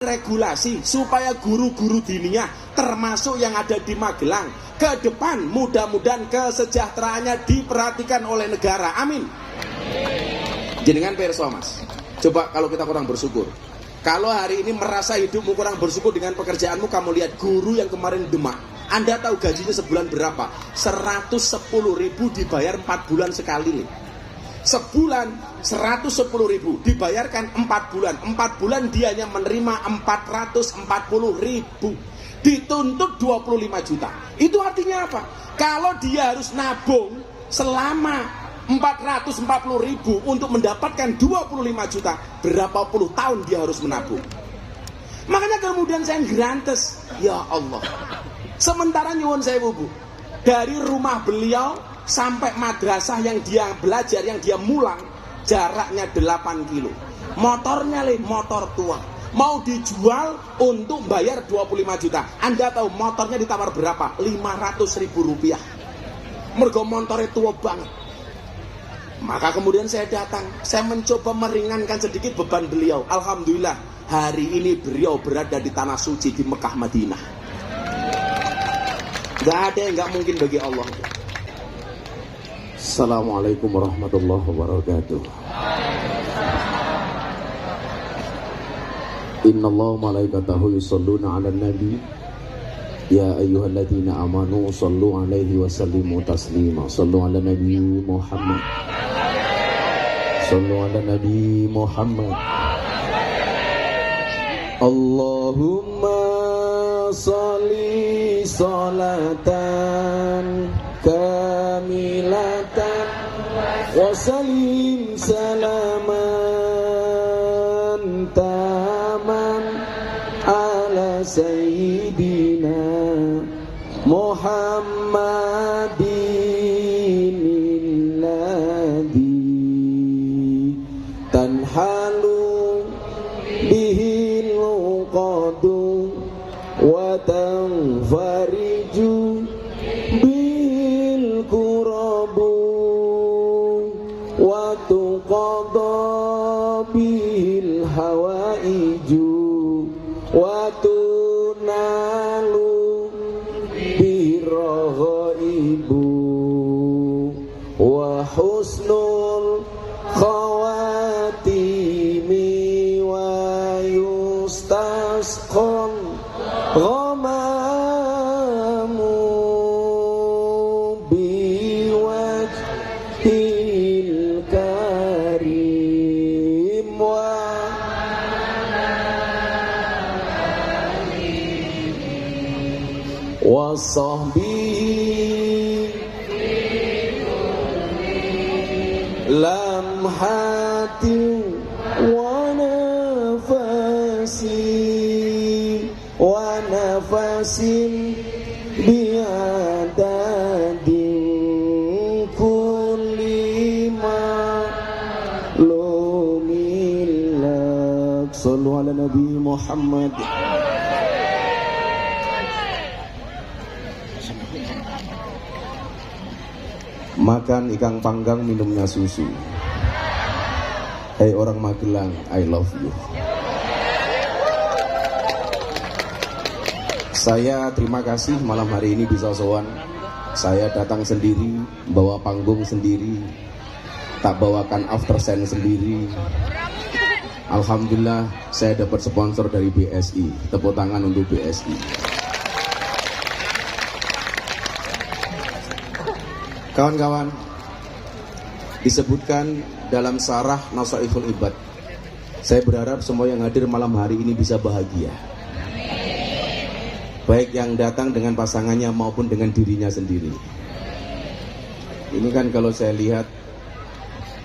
regulasi supaya guru-guru diniyah termasuk yang ada di Magelang ke depan mudah-mudahan kesejahteraannya diperhatikan oleh negara. Amin. Jenengan perso Mas, coba kalau kita kurang bersyukur, kalau hari ini merasa hidupmu kurang bersyukur dengan pekerjaanmu, kamu lihat guru yang kemarin Demak, Anda tahu gajinya sebulan berapa? 110.000 dibayar 4 bulan sekali nih. Sebulan 110.000 dibayarkan 4 bulan. 4 bulan dia hanya menerima 440.000, dituntut 25 juta. Itu artinya apa? Kalau dia harus nabung selama 440.000 untuk mendapatkan 25 juta, berapa puluh tahun dia harus menabung? Makanya kemudian saya grantes, ya Allah. Sementara nyuwun saya Bu, dari rumah beliau sampai madrasah yang dia belajar, yang dia mulang, jaraknya 8 kilo. Motornya motor tua, mau dijual untuk bayar 25 juta. Anda tahu motornya ditawar berapa? 500.000 rupiah. Mergo motornya tua banget. Maka kemudian saya datang, saya mencoba meringankan sedikit beban beliau. Alhamdulillah, hari ini beliau berada di tanah suci di Mekah Madinah. Gak ada yang gak mungkin bagi Allah. Assalamualaikum warahmatullahi wabarakatuh. Innallaha malaikatahu yusholluna 'alan nabi ya ayyuhalladzina amanu shallu 'alaihi wa sallimu taslima. Shallu 'alan nabi Muhammad. Shallu 'alan nabi Muhammad. Allahumma shalli sholatan kamilatan wa salim salaman taman ala sayyidina Muhammadin alladhi tanhalu bihil uqadu wa tanfariju tuqadha bil hawaiju wa tunalu birghaibu wa husnul khawatimi wa yustasqal ghamamu biwajhil karim wa sahbihi lamhati wa nafasin biadadin kulli ma'lumilak. Sallu ala Nabi Muhammad. Makan ikan panggang, minumnya susu. Hey orang Magelang, I love you. Saya terima kasih malam hari ini bisa sowan. Saya datang sendiri, bawa panggung sendiri, tak bawakan after scene sendiri. Alhamdulillah saya dapat sponsor dari BSI. Tepuk tangan untuk BSI. Kawan-kawan, disebutkan dalam Sarah Nasaihul Ibad. Saya berharap semua yang hadir malam hari ini bisa bahagia. Baik yang datang dengan pasangannya maupun dengan dirinya sendiri. Ini kan kalau saya lihat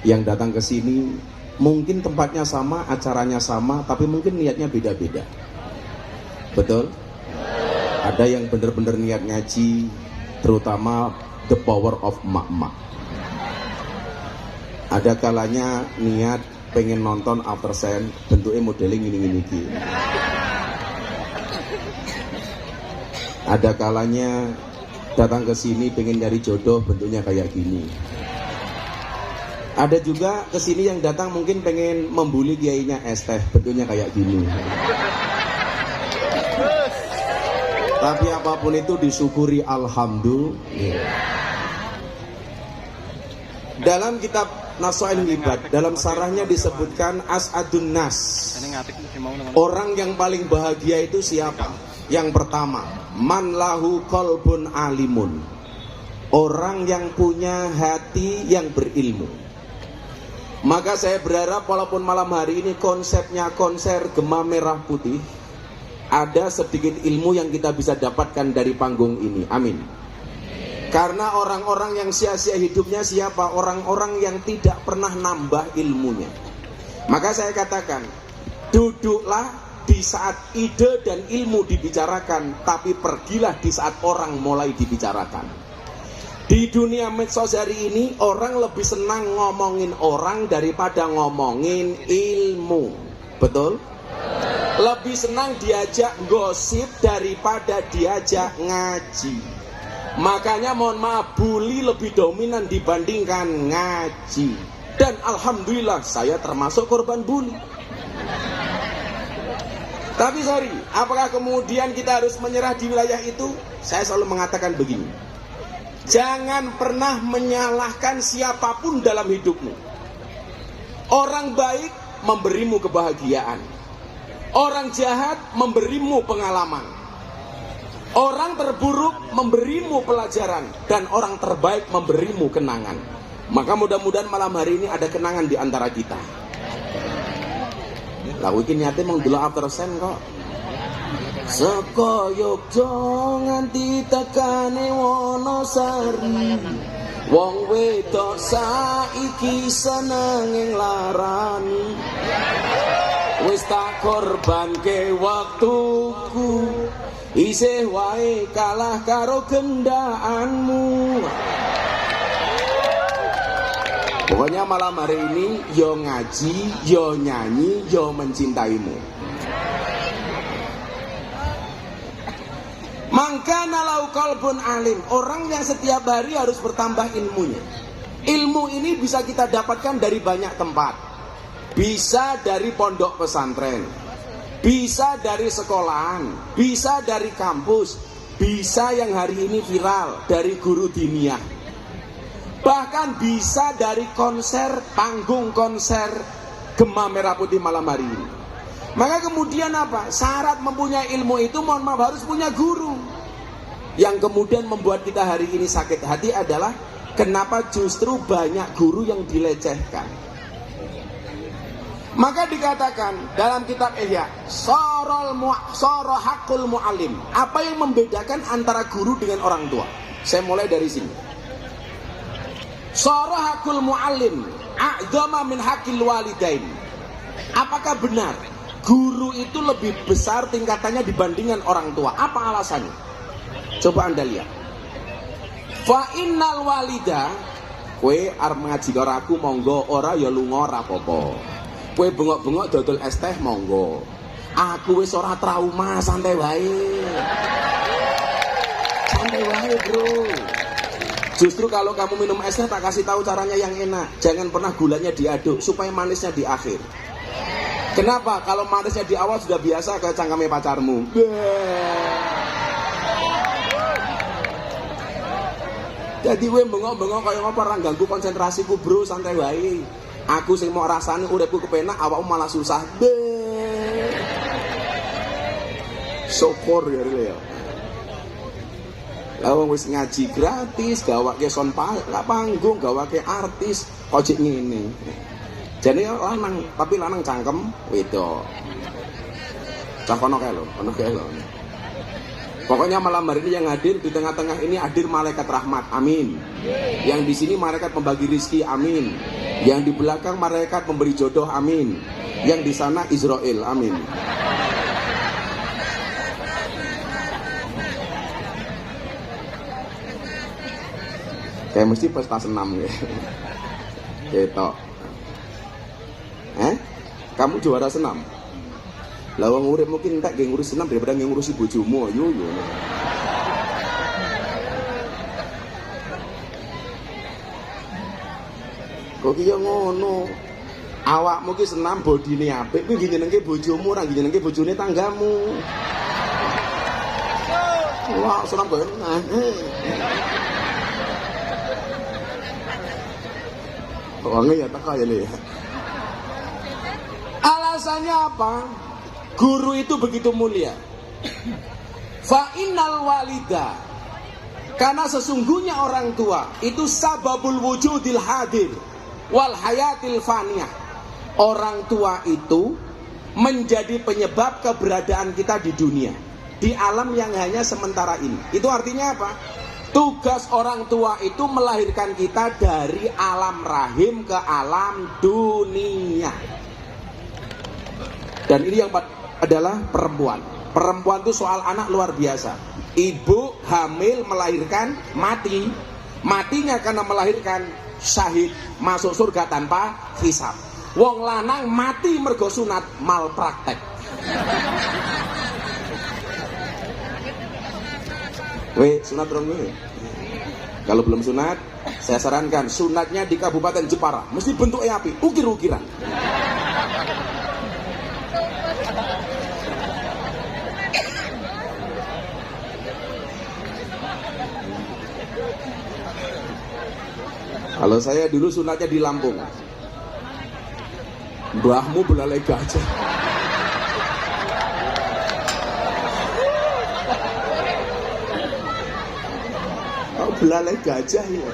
yang datang ke sini mungkin tempatnya sama, acaranya sama, tapi mungkin niatnya beda-beda. Betul? Ada yang benar-benar niat ngaji, terutama the power of mak-mak. Ada kalanya niat pengen nonton after scene, bentuknya modeling gini-gini. Ada kalanya datang ke sini pengen nyari jodoh, bentuknya kayak gini. Ada juga kesini yang datang mungkin pengen membuli kiainya es teh, bentuknya kayak gini. Tapi apapun itu disyukuri alhamdulillah. Dalam kitab Nasail Ibad, dalam sarahnya disebutkan as'adun nas. Orang yang paling bahagia itu siapa? Yang pertama, man lahu qalbun alimun. Orang yang punya hati yang berilmu. Maka saya berharap walaupun malam hari ini konsepnya konser Gema Merah Putih, ada sedikit ilmu yang kita bisa dapatkan dari panggung ini. Amin. Karena orang-orang yang sia-sia hidupnya siapa? Orang-orang yang tidak pernah nambah ilmunya. Maka saya katakan, duduklah di saat ide dan ilmu dibicarakan, tapi pergilah di saat orang mulai dibicarakan. Di dunia medsos hari ini, orang lebih senang ngomongin orang daripada ngomongin ilmu. Betul? Lebih senang diajak gosip daripada diajak ngaji. Makanya mohon maaf, bully lebih dominan dibandingkan ngaji. Dan alhamdulillah saya termasuk korban bully. Tapi sorry, apakah kemudian kita harus menyerah di wilayah itu? Saya selalu mengatakan begini, jangan pernah menyalahkan siapapun dalam hidupmu. Orang baik memberimu kebahagiaan, orang jahat memberimu pengalaman, orang terburuk memberimu pelajaran, dan orang terbaik memberimu kenangan. Maka mudah-mudahan malam hari ini ada kenangan di antara kita. Lah iki niate mung delok after sen kok. Saka Yogya nganti tekane Wonosari, wong wedok saiki seneng nglarani. Wis tak korbanke waktuku, isih wae kalah karo gendaanmu. Pokoknya malam hari ini yo ngaji, yo nyanyi, yo mencintaimu. Mangkana lau qalbun alim, orang yang setiap hari harus bertambah ilmunya. Ilmu ini bisa kita dapatkan dari banyak tempat. Bisa dari pondok pesantren, bisa dari sekolahan, bisa dari kampus, bisa yang hari ini viral dari guru diniyah, bahkan bisa dari konser, panggung konser Gema Merah Putih malam hari ini. Maka kemudian apa? Syarat mempunyai ilmu itu mohon maaf harus punya guru. Yang kemudian membuat kita hari ini sakit hati adalah kenapa justru banyak guru yang dilecehkan. Maka dikatakan dalam kitab Ihya, soro hakul mu'alim. Apa yang membedakan antara guru dengan orang tua? Saya mulai dari sini. Soro hakul mu'alim a'dzama min hakil walidain. Apakah benar guru itu lebih besar tingkatannya dibandingkan orang tua? Apa alasannya? Coba Anda lihat. Fa innal walida, kowe arep ngaji karo aku monggo, ora ya lunga ora apa-apa. Kowe bengok-bengok dodol es teh monggo. Aku wis ora trauma, santai wae. Santai wae, Bro. Justru kalau kamu minum es teh tak kasih tahu caranya yang enak. Jangan pernah gulanya diaduk supaya manisnya di akhir. Kenapa? Kalau manisnya di awal sudah biasa ke cangkeme pacarmu. Jadi gue bengok-bengok kaya ngapa ora ganggu konsentrasiku, Bro, santai wae. Aku sing mau rasane uripku kepenak, awakmu malah susah. Syukur ya Rile. Lah wong wis ngaji gratis, gawake sound panggung, gawake artis, kok jek ngene. Jane lanang, tapi lanang cangkem wedok. Cah kono kae lho, kono kae lho. Pokoknya malam hari ini yang hadir di tengah-tengah ini hadir malaikat rahmat, amin. Yang di sini malaikat pembagi rizki, amin. Yang di belakang malaikat pemberi jodoh, amin. Yang di sana Israel, amin. Kayak mesti pesta senam ya. Ketok. Kamu juara senam? Lah wong urip mungkin tak nggih ngurus senam daripada nggih ngurusi bojomu yo. Kok ki yo ngono. Awakmu ki senam bodine apik kuwi njenengke bojomu ora njenengke bojone tanggamu. Wah, senang banget. Orangnya ya tak ya nih. Alasannya apa? Guru itu begitu mulia. Fa innal walida, karena sesungguhnya orang tua itu sababul wujudil hadir wal hayatil faniyah. Orang tua itu menjadi penyebab keberadaan kita di dunia, di alam yang hanya sementara ini. Itu artinya apa? Tugas orang tua itu melahirkan kita dari alam rahim ke alam dunia. Dan ini yang adalah perempuan. Perempuan itu soal anak luar biasa. Ibu hamil melahirkan mati. Matinya karena melahirkan syahid, masuk surga tanpa hisab. Wong lanang mati mergo sunat malpraktek. Weh, sunat dong gue. Kalau belum sunat, saya sarankan sunatnya di Kabupaten Jepara. Mesti bentuknya api, ukir-ukiran. Kalau saya dulu sunatnya di Lampung. Mbahmu belalai gajah. Oh, belalai gajah ya.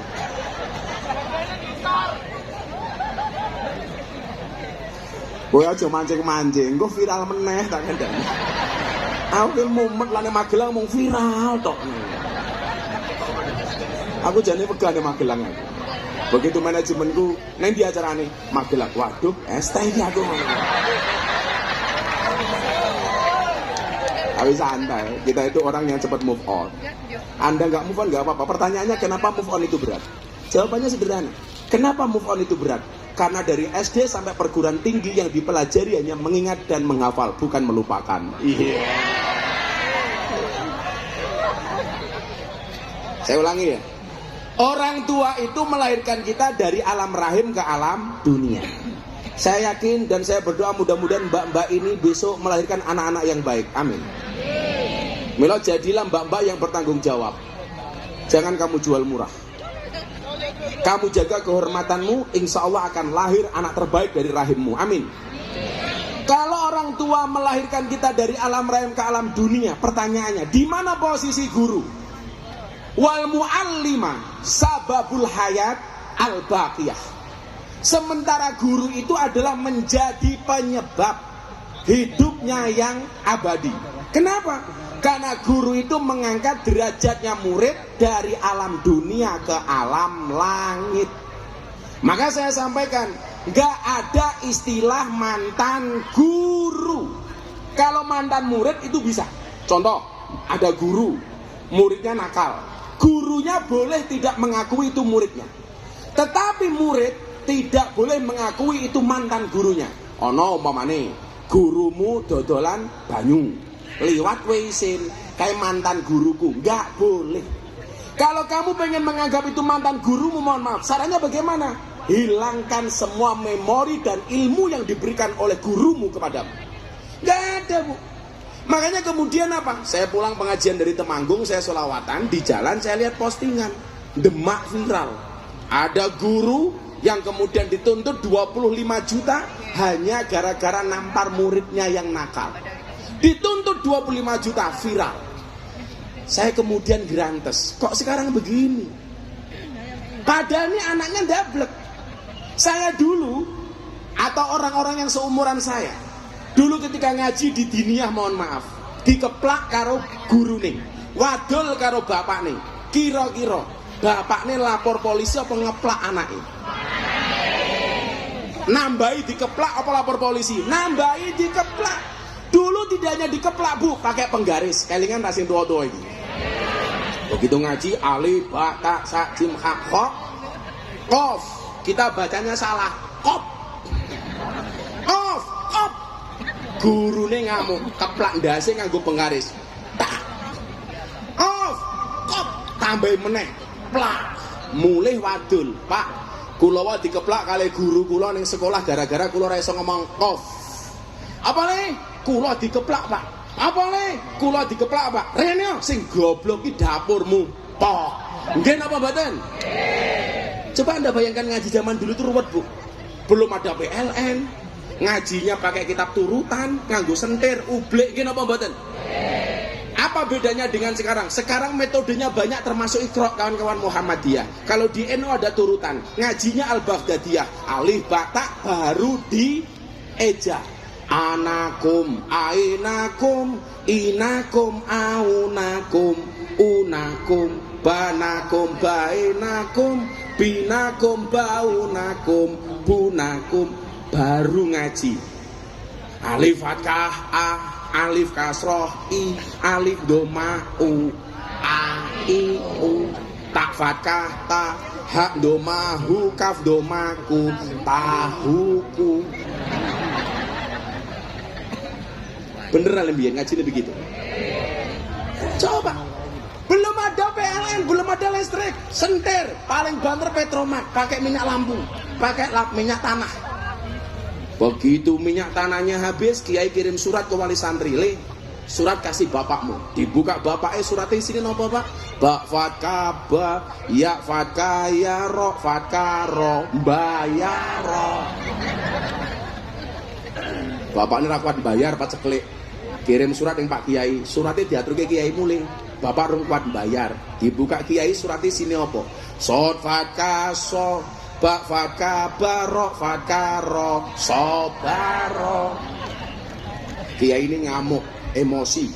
Kowe aja mancing-mancing, kok viral meneh tak kandhani. Aku mumet lane Magelang mung viral tok. Aku jane pegane Magelang aku. Begitu manajemenku neng di acara nih Magelang, waduh, ST aku. Tapi santai, kita itu orang yang cepat move on. Anda nggak move on nggak apa-apa. Pertanyaannya kenapa move on itu berat? Jawabannya sederhana. Kenapa move on itu berat? Karena dari SD sampai perguruan tinggi yang dipelajari hanya mengingat dan menghafal, bukan melupakan. Iya. Saya ulangi ya. Orang tua itu melahirkan kita dari alam rahim ke alam dunia. Saya yakin dan saya berdoa mudah-mudahan mbak-mbak ini besok melahirkan anak-anak yang baik. Amin. Milo jadilah mbak-mbak yang bertanggung jawab. Jangan kamu jual murah. Kamu jaga kehormatanmu, insya Allah akan lahir anak terbaik dari rahimmu. Amin. Kalau orang tua melahirkan kita dari alam rahim ke alam dunia, pertanyaannya, di mana posisi guru? Wal mu'allima sababul hayat al-baqiyah. Sementara guru itu adalah menjadi penyebab hidupnya yang abadi. Kenapa? Karena guru itu mengangkat derajatnya murid dari alam dunia ke alam langit. Maka saya sampaikan, gak ada istilah mantan guru. Kalau mantan murid itu bisa. Contoh, ada guru, muridnya nakal. Gurunya boleh tidak mengakui itu muridnya. Tetapi murid tidak boleh mengakui itu mantan gurunya. Ono umpamane gurumu dodolan banyu, liwat weisin kayak mantan guruku, nggak boleh. Kalau kamu pengen menganggap itu mantan gurumu, mohon maaf, sarannya bagaimana? Hilangkan semua memori dan ilmu yang diberikan oleh gurumu kepadamu. Nggak ada, Bu. Makanya kemudian apa? Saya pulang pengajian dari Temanggung, saya sholawatan, di jalan saya lihat postingan Demak viral. Ada guru yang kemudian dituntut 25 juta hanya gara-gara nampar muridnya yang nakal. Dituntut 25 juta, viral. Saya kemudian gerantes, kok sekarang begini? Padahal ini anaknya ndablek. Saya dulu, atau orang-orang yang seumuran saya, dulu ketika ngaji di diniyah, mohon maaf, dikeplak karo guru nih, wadul karo bapak nih, kira-kira bapak nih lapor polisi apa ngeplak anaknya? Nambahi dikeplak apa lapor polisi? Nambahi dikeplak. Dulu tidak hanya dikeplak, Bu, pakai penggaris, kelingan rasin tua-tua ini. Begitu ngaji, alif, ba, ta, sa, jim, ha, kho, kof, kita bacanya salah, kop, kof, kop. Gurune ngamuk, keplak ndase nganggo penggaris. Tak. Off, kop, tambah meneh. Plak. Mulih wadul, Pak. Kula wae dikeplak kali guru kula ning sekolah gara-gara kula ra iso ngomong off. Apa le? Kula dikeplak, Pak. Apa le? kula dikeplak Pak. Rene sing goblok ki dapurmu. Pok. Nggih napa mboten? Coba Anda bayangkan ngaji zaman dulu itu ruwet, Bu. Belum ada PLN. Ngajinya pakai kitab turutan, nganggo sentir, ublek nggih napa mboten? Apa bedanya dengan sekarang? Sekarang metodenya banyak termasuk Iqra kawan-kawan Muhammadiyah. Kalau di NU ada turutan, ngajinya Al-Baghdadiyah, alif batak baru di eja. Anakum, ainakum, inakum, aunakum, unakum, banakum, bainakum, binakum, baunakum, bunakum, baru ngaji. Alif fathah a, alif kasroh i, alif doma u, a i u, tak fathah ta, hak doma hu, kaf doma ku, tahuku. Beneran lebih ngajinya begitu. Coba. Belum ada PLN, belum ada listrik, sentir, paling banter Petromak, pakai minyak lampu, pakai minyak tanah. Begitu minyak tanahnya habis, kiai kirim surat ke wali santri, le, surat kasih bapakmu. Dibuka bapaknya suratnya isinya apa Pak? Bak fatkaba, ya fatkaya ro, fatkaro, bayaro. Bapaknya rakwat bayar Pak ceklik. Kirim surat yang Pak Kiai, suratnya diatur ke Kiai mulai. Bapak rung kuat bayar, dibuka Kiai suratnya sini apa? Sot fatkaso, bak fatkabaro, fatkaro, sobaro. Kiai ini ngamuk, emosi,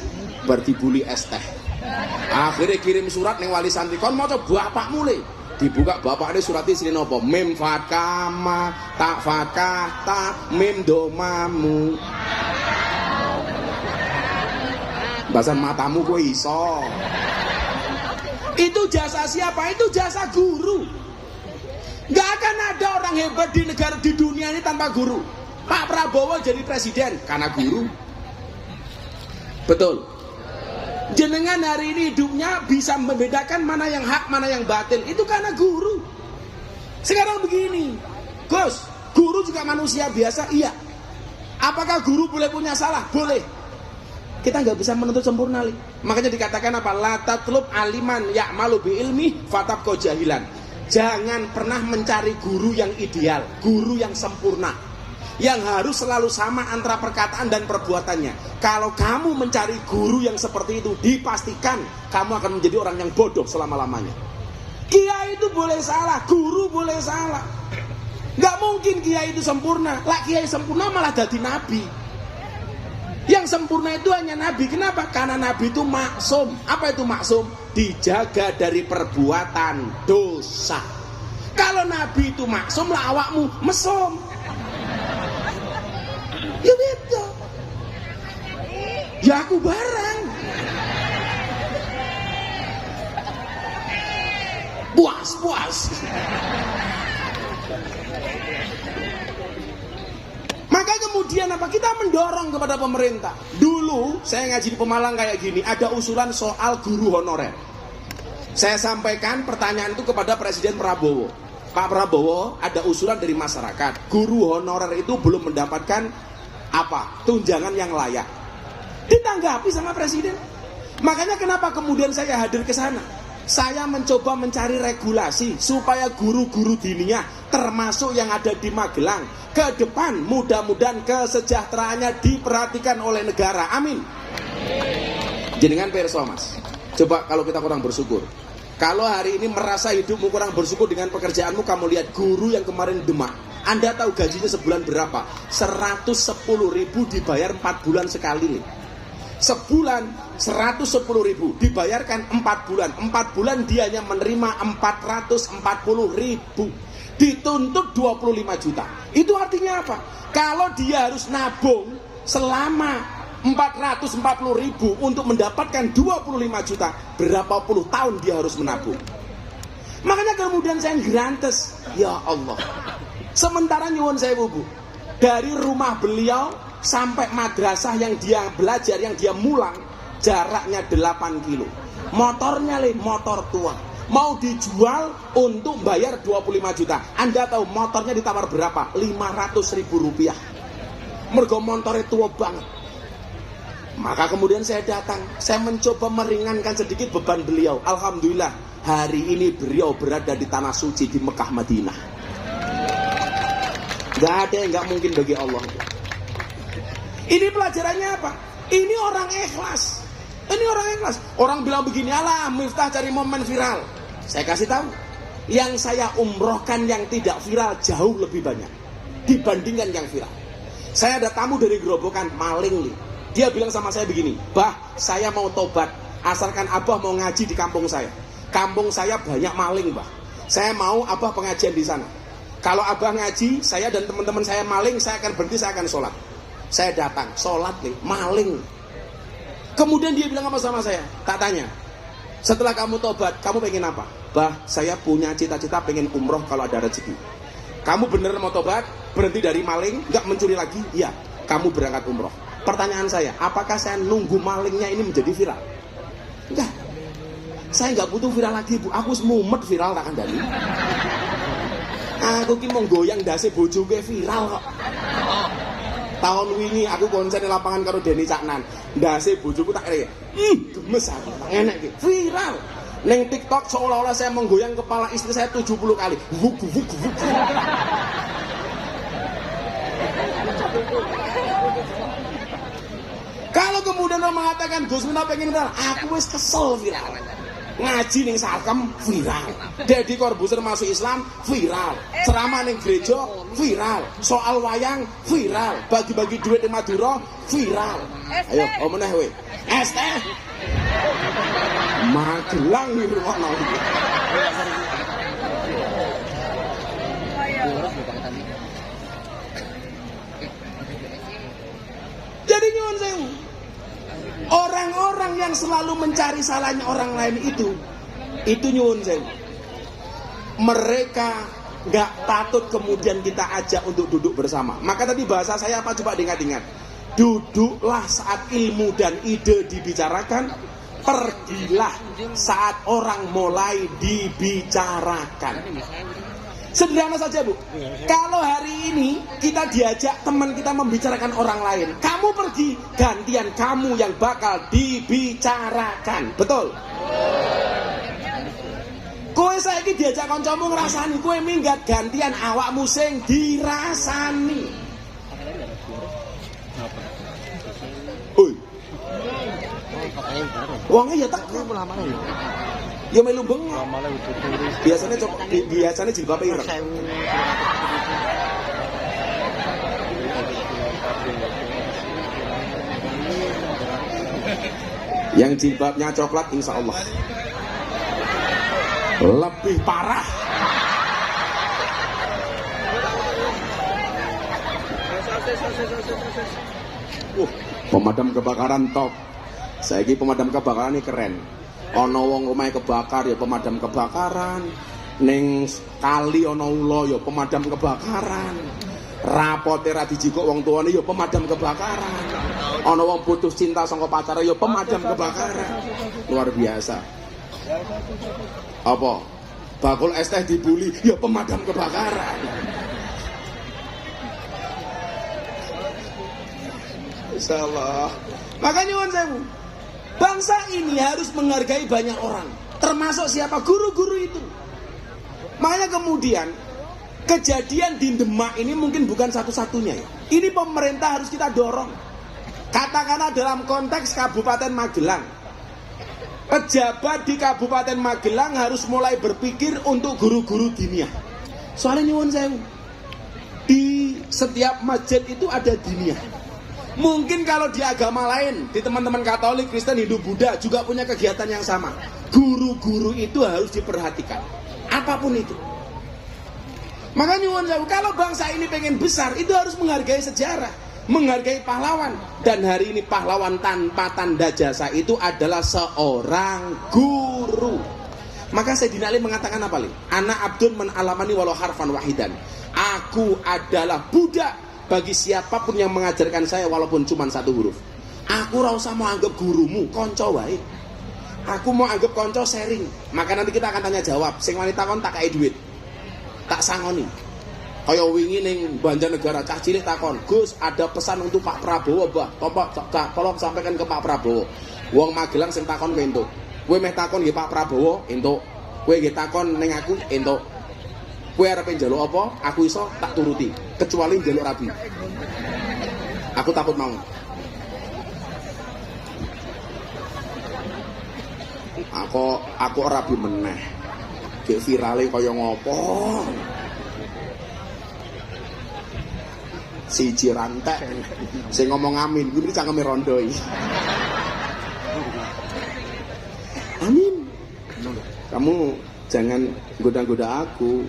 berdibuli es teh. Akhirnya kirim surat neng wali santri, kon mau coba bapak mulai. Dibuka bapaknya suratnya sini apa? Mim fatkama, tak fatkata, mim domamu. Bahasan matamu gue iso. Itu jasa siapa? Itu jasa guru. Gak akan ada orang hebat di negara di dunia ini tanpa guru. Pak Prabowo jadi presiden karena guru. Betul. Jenengan hari ini hidupnya bisa membedakan mana yang hak, mana yang batil. Itu karena guru. Sekarang begini, Gus, guru juga manusia biasa, iya. Apakah guru boleh punya salah? Boleh. Kita nggak bisa menuntut sempurna, li. Makanya dikatakan apa? La tatlub aliman ya'malu bi ilmi fatabqa jahilan. Jangan pernah mencari guru yang ideal, guru yang sempurna, yang harus selalu sama antara perkataan dan perbuatannya. Kalau kamu mencari guru yang seperti itu, dipastikan kamu akan menjadi orang yang bodoh selama-lamanya. Kiai itu boleh salah, guru boleh salah. Nggak mungkin kiai itu sempurna. Lah kiai sempurna malah jadi nabi. Yang sempurna itu hanya nabi. Kenapa? Karena nabi itu maksum. Apa itu maksum? Dijaga dari perbuatan dosa. Kalau nabi itu maksum, lah awakmu mesum. Ya beda. Ya aku barang. Puas. Maka kemudian apa? Kita mendorong kepada pemerintah. Dulu saya ngaji di Pemalang kayak gini, ada usulan soal guru honorer. Saya sampaikan pertanyaan itu kepada Presiden Prabowo. Pak Prabowo, ada usulan dari masyarakat, guru honorer itu belum mendapatkan apa? Tunjangan yang layak. Ditanggapi sama Presiden. Makanya kenapa kemudian saya hadir ke sana? Saya mencoba mencari regulasi supaya guru-guru diniyah termasuk yang ada di Magelang ke depan mudah-mudahan kesejahteraannya diperhatikan oleh negara. Amin. Jenengan perso Mas. Coba kalau kita kurang bersyukur. Kalau hari ini merasa hidupmu kurang bersyukur dengan pekerjaanmu, kamu lihat guru yang kemarin Demak. Anda tahu gajinya sebulan berapa? 110.000 dibayar 4 bulan sekali nih. Sebulan 110.000 dibayarkan 4 bulan. 4 bulan dia hanya menerima 440.000. Dituntut 25 juta. Itu artinya apa? Kalau dia harus nabung selama 440.000 untuk mendapatkan 25 juta, berapa puluh tahun dia harus menabung? Makanya kemudian saya grantes, ya Allah. Sementara nyuwun saya Bu, dari rumah beliau sampai madrasah yang dia belajar, yang dia mulang, jaraknya 8 kilo. Motornya motor tua, mau dijual untuk bayar 25 juta. Anda tahu motornya ditawar berapa? 500.000 rupiah. Mergo motornya tua banget. Maka kemudian saya datang, saya mencoba meringankan sedikit beban beliau. Alhamdulillah, hari ini beliau berada di tanah suci di Mekah Madinah. Gak ada yang gak mungkin bagi Allah. Ini pelajarannya apa? Ini orang ikhlas. Ini orang ikhlas. Orang bilang begini, alah Miftah cari momen viral. Saya kasih tahu, yang saya umrohkan yang tidak viral jauh lebih banyak dibandingkan yang viral. Saya ada tamu dari Gerobokan, maling nih. Dia bilang sama saya begini, Bah, saya mau tobat, asalkan Abah mau ngaji di kampung saya. Kampung saya banyak maling, Bah. Saya mau Abah pengajian di sana. Kalau Abah ngaji, saya dan teman-teman saya maling, saya akan berhenti, saya akan sholat. Saya datang, sholat nih, maling. Kemudian dia bilang apa sama saya? Tak tanya, setelah kamu tobat, kamu pengen apa? Bah, saya punya cita-cita pengen umroh kalau ada rezeki. Kamu beneran mau tobat, berhenti dari maling, nggak mencuri lagi? Iya, kamu berangkat umroh. Pertanyaan saya, apakah saya nunggu malingnya ini menjadi viral? Enggak. Saya nggak butuh viral lagi, Bu. Aku semumet viral tak kandani. Aku ki mau goyang dasi bojo ke viral kok. Tahun wingi aku konser di lapangan karo Denny Caknan. Dasi bojoku tak kira. Gemes aku, tak enak ki. Viral. Neng TikTok seolah-olah saya menggoyang kepala istri saya 70 kali. Wuk wuk wuk. Kalau kemudian orang mengatakan Gus Miftah pengen viral, aku wis kesel viral. Ngaji ning Sarkem viral. Deddy Corbuzier masuk Islam viral. Ceramah ning gereja viral. Soal wayang viral. Bagi-bagi duit di Madura viral. Ayo, omoneh we. Es teh. Magelang nih rumono iki. Jadi nyuwun sewu. Orang-orang yang selalu mencari salahnya orang lain itu nyuwun sewu. Mereka nggak patut kemudian kita ajak untuk duduk bersama. Maka tadi bahasa saya apa coba diingat-ingat. Duduklah saat ilmu dan ide dibicarakan, pergilah saat orang mulai dibicarakan. Sederhana saja, Bu. Kalau hari ini kita diajak teman kita membicarakan orang lain, kamu pergi, gantian kamu yang bakal dibicarakan. Betul? Kowe saiki diajak kancamu ngrasani, kowe minggat, gantian awakmu sing dirasani. Oi. Wonge ya tak ya melu bengok. Biasanya jilbab ireng. Yang jilbabnya coklat insya Allah lebih parah. Pemadam kebakaran top. Saiki pemadam kebakaran ini keren. Ono wong omahe kebakar ya pemadam kebakaran. Ning kali ono ula ya pemadam kebakaran. Rapote ra dijikuk wong tuane ya pemadam kebakaran. Ono wong putus cinta saka pacare ya pemadam kebakaran. Luar biasa. Apa? Bakul es teh dibuli ya pemadam kebakaran. Insyaallah. Makanya nyuwun sewu. Bangsa ini harus menghargai banyak orang, termasuk siapa? Guru-guru itu. Makanya kemudian kejadian di Demak ini mungkin bukan satu-satunya ya. Ini pemerintah harus kita dorong. Katakanlah dalam konteks Kabupaten Magelang, pejabat di Kabupaten Magelang harus mulai berpikir untuk guru-guru diniyah. Soalnya nyuwun sewu, di setiap masjid itu ada diniyah. Mungkin kalau di agama lain, di teman-teman Katolik, Kristen, Hindu, Buddha juga punya kegiatan yang sama. Guru-guru itu harus diperhatikan, apapun itu. Makanya nyuwun sewu, kalau bangsa ini pengen besar, itu harus menghargai sejarah, menghargai pahlawan. Dan hari ini pahlawan tanpa tanda jasa itu adalah seorang guru. Maka Sayyidina Ali mengatakan apa, Li? Ana abdun man alamani walau harfan wahidan. Aku adalah budak bagi siapapun yang mengajarkan saya walaupun cuma satu huruf. Aku ora usah mau anggap gurumu, konco wae. Aku mau anggap konco sharing. Maka nanti kita akan tanya jawab. Sing wanita kon tak kai duit, tak sangoni. Kaya wingi ning Banjarnegara cah cilik takon, "Gus, ada pesan untuk Pak Prabowo, Mbah. Tolong sampaikan ke Pak Prabowo." Wong Magelang sing takon kowe entuk. Kowe meh takon nggih Pak Prabowo, entuk. Kowe nggih takon ning aku, entuk. Kowe arep njaluk apa? Aku iso tak turuti, kecuali njaluk rabi. Aku takut mau. Aku rabi meneh. Gek virale kaya ngopo? Siji rantek sing ngomong amin kuwi cangkeme rondo iki. Amin. Kamu jangan goda-goda aku.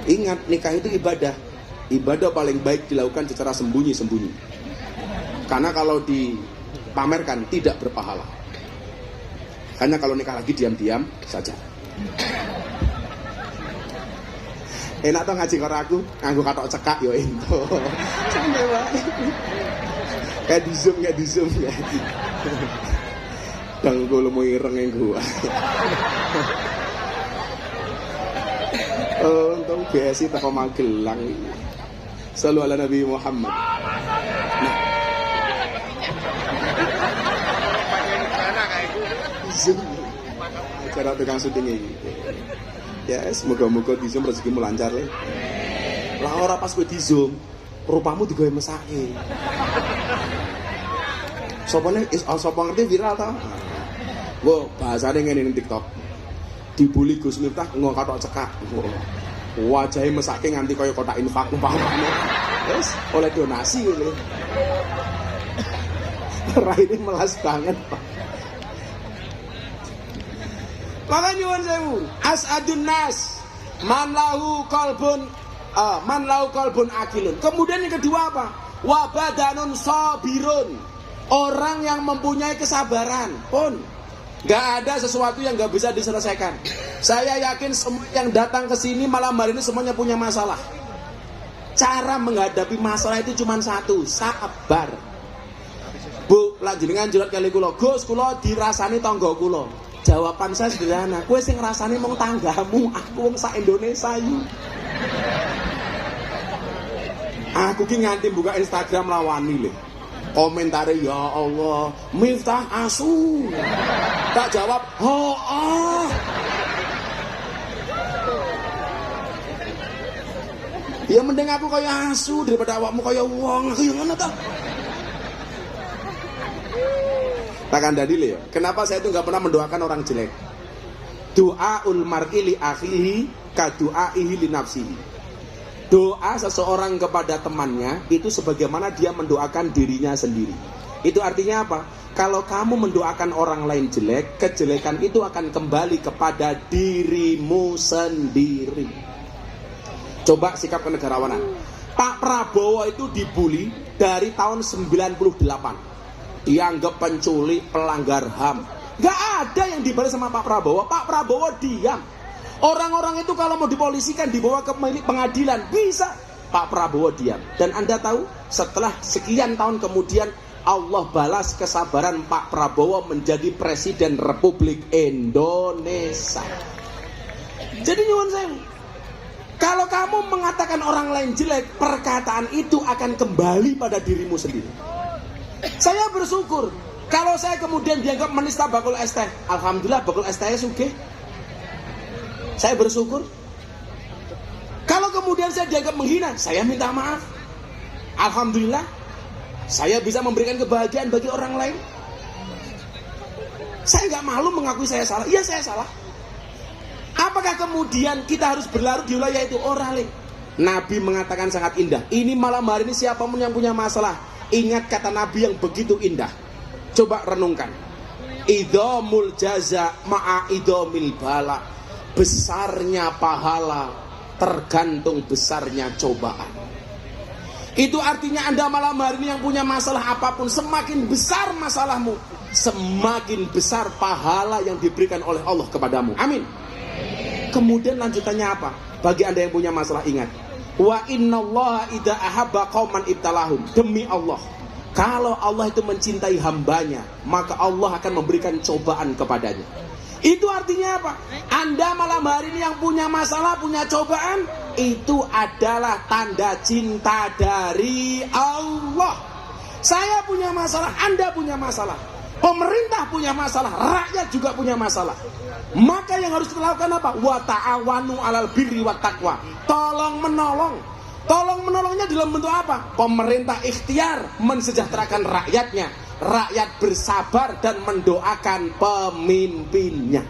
Ingat, nikah itu ibadah. Ibadah paling baik dilakukan secara sembunyi-sembunyi. Karena kalau dipamerkan tidak berpahala. Hanya kalau nikah lagi diam-diam saja. Enak toh ngaji karo aku, nganggo katok cekak yo ento. Santai wae. Kayak di zoom ya. Danggo lemu ireng gua. Untung BSI teko Magelang. Shallu ala Nabi Muhammad. Nah. Zoom. Acara tukang syuting ini. Ya, semoga-moga di Zoom rezekimu lancar le. Lah ora pas kowe di Zoom, rupamu digawe mesake. Sapa ngerti viral ta? Wo, bahasane ngene ning TikTok. Dibully Gus Miftah nggo katok cekak. Wajahe mesake nganti kaya kotak infak umpamane. Wes, oleh donasi ngene. Raine melas banget, Pak. Maka nyuwun sewu, as'adun nas man lahu qalbun akilun. Kemudian yang kedua apa? Wa badanun sabirun. Orang yang mempunyai kesabaran. Pun gak ada sesuatu yang gak bisa diselesaikan. Saya yakin semua yang datang ke sini malam hari ini semuanya punya masalah. Cara menghadapi masalah itu cuma satu, sabar. Bu, lanjenengan jurat kali kula, Gus, kula dirasani tangga kula. Jawaban saya sederhana, kowe sing ngrasani mung tanggamu, aku wong sak Indonesia iki. Aku ki nganti buka Instagram lawani lho. Komentare ya Allah, Miftah asu. Tak jawab, "Oh." Ya mending aku kaya asu daripada awakmu kaya wong. Aku yo ngono ta. Takkan dadile ya. Kenapa saya itu nggak pernah mendoakan orang jelek? Doaul mar'i li akhihi ka du'aihi li nafsihi. Doa seseorang kepada temannya itu sebagaimana dia mendoakan dirinya sendiri. Itu artinya apa? Kalau kamu mendoakan orang lain jelek, kejelekan itu akan kembali kepada dirimu sendiri. Coba sikap kenegarawanan. Pak Prabowo itu dibully dari tahun 98. Dianggap penculik, pelanggar HAM. Gak ada yang dibalas sama Pak Prabowo. Pak Prabowo diam. Orang-orang itu kalau mau dipolisikan, dibawa ke pengadilan, bisa. Pak Prabowo diam. Dan Anda tahu, setelah sekian tahun kemudian, Allah balas kesabaran Pak Prabowo menjadi Presiden Republik Indonesia. Jadi nyuwun sewu, kalau kamu mengatakan orang lain jelek, perkataan itu akan kembali pada dirimu sendiri. Saya bersyukur kalau saya kemudian dianggap menista bakul es teh. Alhamdulillah bakul es teh sugih. Saya bersyukur. Kalau kemudian saya dianggap menghina, saya minta maaf. Alhamdulillah, saya bisa memberikan kebahagiaan bagi orang lain. Saya nggak malu mengakui saya salah. Iya, saya salah. Apakah kemudian kita harus berlarut di wilayah itu? Orang lain. Nabi mengatakan sangat indah. Ini malam hari ini siapapun yang punya masalah, ingat kata Nabi yang begitu indah. Coba renungkan. Idhamul jaza ma'a idhamil bala. Besarnya pahala tergantung besarnya cobaan. Itu artinya Anda malam hari ini yang punya masalah apapun, semakin besar masalahmu, semakin besar pahala yang diberikan oleh Allah kepadamu. Amin. Kemudian lanjutannya apa? Bagi Anda yang punya masalah, ingat, wa innallaha idza ahabba qauman ibtalahum. Demi Allah, kalau Allah itu mencintai hambanya, maka Allah akan memberikan cobaan kepadanya. Itu artinya apa? Anda malam hari ini yang punya masalah, punya cobaan, itu adalah tanda cinta dari Allah. Saya punya masalah, Anda punya masalah, pemerintah punya masalah, rakyat juga punya masalah. Maka yang harus kita lakukan apa? Wa ta'awanu 'alal birri wat taqwa. Tolong menolong. Tolong menolongnya dalam bentuk apa? Pemerintah ikhtiar mensejahterakan rakyatnya. Rakyat bersabar dan mendoakan pemimpinnya.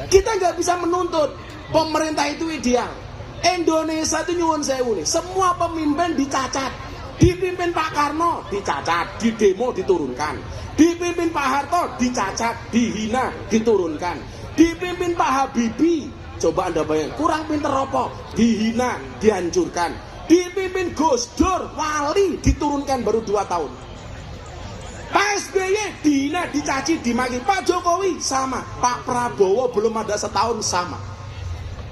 Kita nggak bisa menuntut pemerintah itu ideal. Indonesia itu nyuwun sewu nih. Semua pemimpin dicacat. Dipimpin Pak Karno dicacat, di demo diturunkan. Dipimpin Pak Harto dicacat, dihina, diturunkan. Dipimpin Pak Habibie, coba Anda bayangkan, kurang pinter apa? Dihina, dihancurkan. Dipimpin Gus Dur, wali, diturunkan baru 2 tahun. Pak SBY dihina, dicaci, dimaki. Pak Jokowi sama. Pak Prabowo belum ada setahun sama.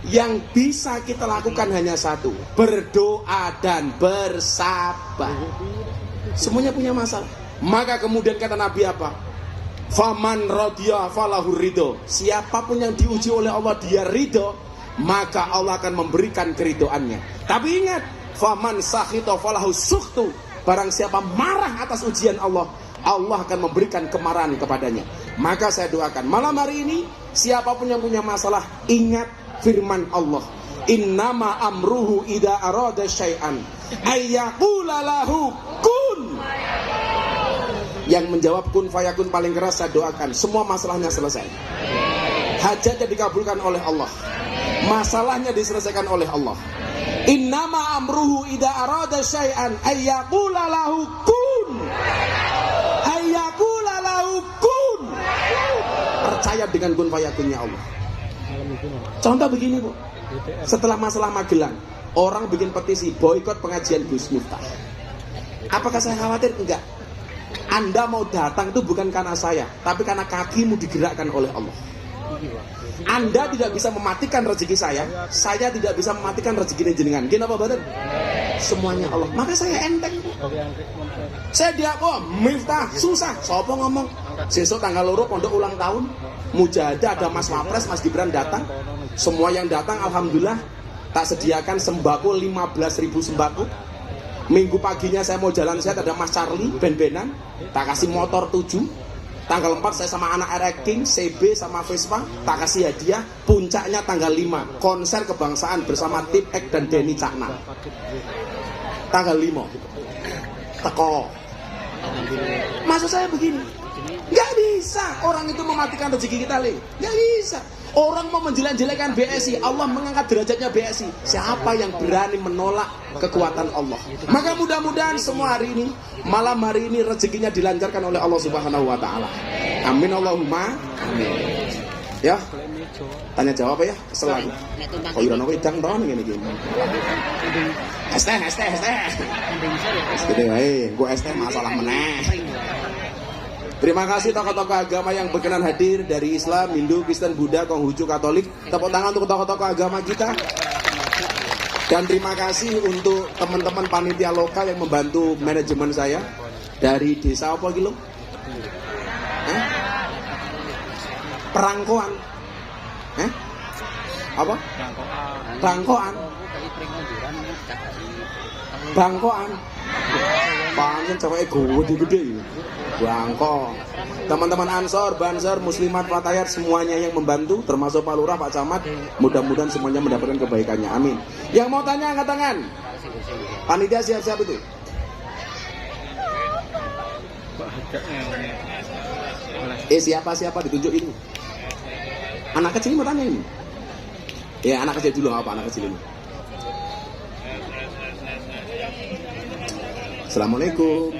Yang bisa kita lakukan hanya satu, berdoa dan bersabar. Semuanya punya masalah. Maka kemudian kata Nabi apa? Faman radhiya falahu ridho. Siapapun yang diuji oleh Allah dia ridho, maka Allah akan memberikan keridhoannya. Tapi ingat, faman sakhita falahu sukhtu. Barang siapa marah atas ujian Allah, Allah akan memberikan kemarahan kepadanya. Maka saya doakan malam hari ini, siapapun yang punya masalah, ingat firman Allah, innama amruhu idza arada syai'an ayyaqula lahu kun. Yang menjawab kun fayakun paling keras saya doakan semua masalahnya selesai. Hajatnya dikabulkan oleh Allah. Masalahnya diselesaikan oleh Allah. Innama amruhu idza arada syai'an ayyaqula lahu kun. Ayyaqula lahu kun. Percaya dengan kun fayakunnya Allah. Contoh begini, Bu. Setelah masalah Magelang, orang bikin petisi boikot pengajian Gus Miftah. Apakah saya khawatir? Enggak. Anda mau datang itu bukan karena saya, tapi karena kakimu digerakkan oleh Allah. Anda tidak bisa mematikan rezeki saya tidak bisa mematikan rezeki jenengan. Gini apa badan? Semuanya Allah. Maka saya enteng. Saya dia Miftah susah. Sopo ngomong? Besok tanggal 2 pondok ulang tahun. Mujahadah ada Mas Wapres, Mas Gibran datang. Semua yang datang alhamdulillah tak sediakan sembako 15.000 sembako. Minggu paginya saya mau jalan sehat, ada Mas Charlie ben-benan, tak kasih motor 7. Tanggal 4 saya sama anak Ereking, CB sama Vespa, tak kasih hadiah. Puncaknya tanggal 5 konser kebangsaan bersama Tip Ek dan Denny Cakna. Tanggal 5 teko. Maksud saya begini, nggak bisa orang itu mematikan rezeki kita, nggak bisa. Orang mau menjelek-jelekan BSI, Allah mengangkat derajatnya BSI. Siapa yang berani menolak kekuatan Allah? Maka mudah-mudahan semua hari ini, malam hari ini rezekinya dilancarkan oleh Allah Subhanahu wa taala. Amin Allahumma amin. Ya. Tanya jawab ya, kesel aku. Kok irono wedang to ngene iki. ST. Gede wae, gua ST masalah meneh. Terima kasih tokoh-tokoh agama yang berkenan hadir dari Islam, Hindu, Kristen, Buddha, Konghucu, Katolik. Tepuk tangan untuk tokoh-tokoh agama kita. Dan terima kasih untuk teman-teman panitia lokal yang membantu manajemen saya dari desa apa gitu? Perangkoan. Apa? Bangkoan. Bangkoan. Pancen ceweke gede-gede. Bangko. Teman-teman Ansor, Bansor, Muslimat, Fatayat semuanya yang membantu, termasuk Pak Lurah, Pak Camat, mudah-mudahan semuanya mendapatkan kebaikannya. Amin. Yang mau tanya angkat tangan. Panitia siap-siap itu. Siapa ditunjuk ini? Anak kecil mau tanya ini. Ya, anak kecil dulu apa anak kecil ini? Assalamualaikum.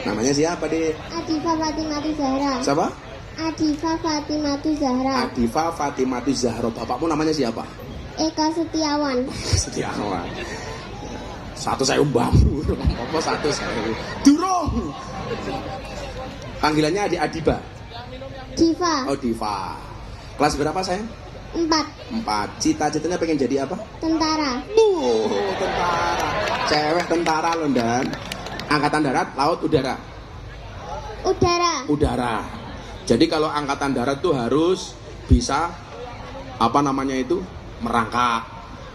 Namanya siapa, Dek? Adifa Fatimatu Zahra. Siapa? Adifa Fatimatu Zahra. Adifa Fatimatu Zahra. Bapakmu namanya siapa? Eka Setiawan. Setiawan. Satu saya bambu. Apa satu saya? Durung. Panggilannya Adik Adiba. Diva. Oh, Diva. Kelas berapa, sayang? 4. Cita-citanya pengen jadi apa? Tentara. Tentara. Cewek tentara loh, Dan. Angkatan darat, laut, udara. Udara. Udara. Jadi kalau angkatan darat tuh harus bisa apa namanya itu merangkak.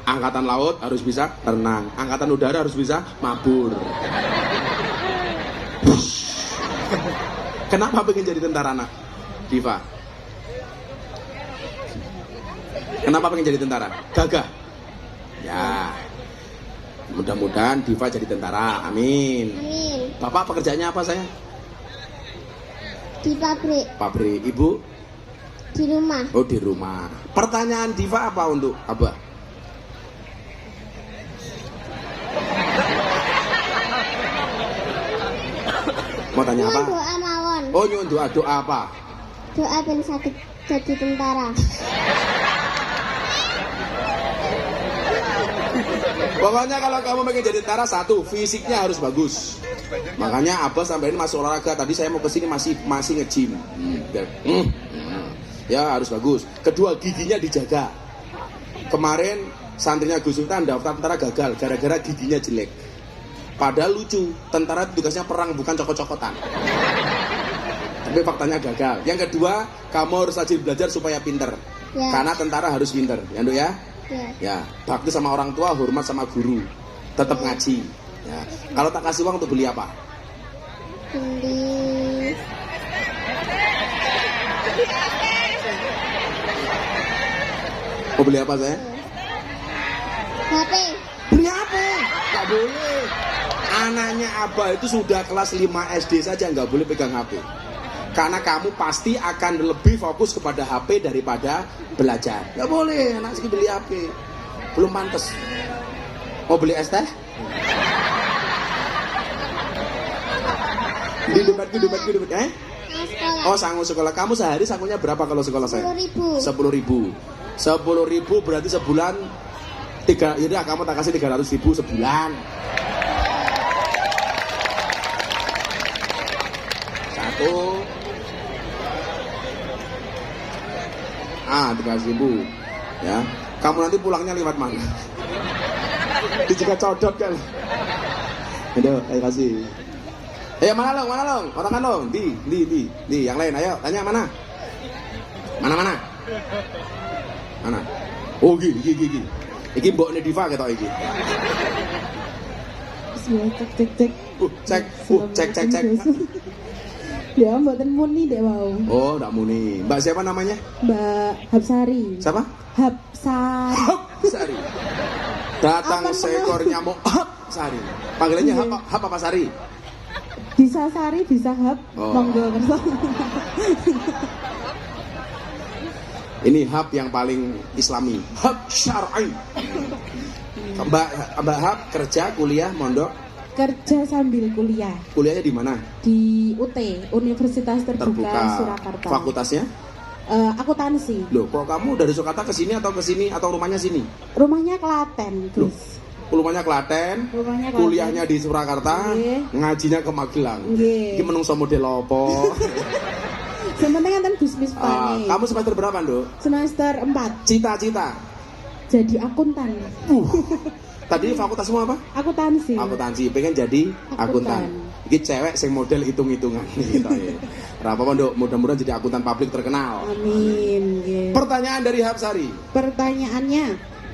Angkatan laut harus bisa renang. Angkatan udara harus bisa mabur. Kenapa pengen jadi tentara, nak? Diva. Kenapa pengen jadi tentara? Gagah. Ya. Mudah-mudahan Diva jadi tentara. Amin. Amin. Bapak pekerjaannya apa saya? Di pabrik. Pabrik. Ibu? Di rumah. Oh, di rumah. Pertanyaan Diva apa untuk Abah? Mau tanya apa? Nyuwun doa mawon. Oh, nyuwun doa apa? Doa ben saged jadi tentara. Pokoknya kalau kamu pengen jadi tentara, satu, fisiknya harus bagus. Makanya Abah sampai ini masuk olahraga. Tadi saya mau kesini masih nge-gym. Ya harus bagus. Kedua, giginya dijaga. Kemarin santrinya Gus Sultan daftar tentara gagal gara-gara giginya jelek. Padahal lucu, tentara tugasnya perang bukan cokot-cokotan. Tapi faktanya gagal. Yang kedua, kamu harus rajin belajar supaya pinter. Ya. Karena tentara harus pinter, ya Nduk ya? Ya. Ya, bakti sama orang tua, hormat sama guru, tetap ngaji. Ya. Kalau tak kasih uang untuk beli apa? Beli Mau beli apa saya? HP. Beli apa? Gak boleh. Anaknya Abah itu sudah kelas 5 SD saja nggak boleh pegang HP. Karena kamu pasti akan lebih fokus kepada HP daripada belajar. Gak boleh anak sih beli HP. Belum pantas. Mau beli es teh? Di dompetku. Sekolah. Oh, sangu sekolah. Kamu sehari sangunya berapa kalau sekolah saya? 10.000. 10.000 berarti sebulan 3, yaudah kamu tak kasih 300.000 sebulan. Satu. 3.000. Ya. Kamu nanti pulangnya lewat mana? Di juga codot kan. Aduh, ayo kasih. Ayo mana long? Orang kan long. Di, yang lain ayo, tanya mana? Mana? Oh, gigi. Iki mbokne Diva ketok iki. Cek. Ya, mboten muni dek wau. Oh, ndak muni. Mbak siapa namanya? Mbak Hapsari. Siapa? Hapsari. Datang Apa seekor nyamuk Hapsari. Panggilannya Hap apa Sari? Bisa Sari, bisa Hap. Oh. Monggo kersa. Ini Hap yang paling Islami. Hap syar'i. Mbak Hap kerja, kuliah, mondok. Kerja sambil kuliah Kuliahnya di mana? di UT, Universitas Terbuka Surakarta. Fakultasnya? Akuntansi. Loh, kok kamu dari Surakarta ke sini atau rumahnya sini? Rumahnya Klaten, Loh, Gus. rumahnya Klaten, Rumahnya Klaten. kuliahnya di Surakarta, Nggih. ngajinya ke Magelang. Nggih. Iki menungso model apa? Sementing enten bisnis pane. Kamu semester berapa, Nduk? Semester 4 Cita-cita. jadi akuntan. Tadi fakultasmu apa? Akuntansi. Akuntansi, pengen jadi akuntan. Iki cewek sing model hitung-hitungan gitu ya. Ora apa-apa, Nduk, mudah-mudahan jadi akuntan publik terkenal. Amin. Nggih. Pertanyaan dari Hapsari. Pertanyaannya,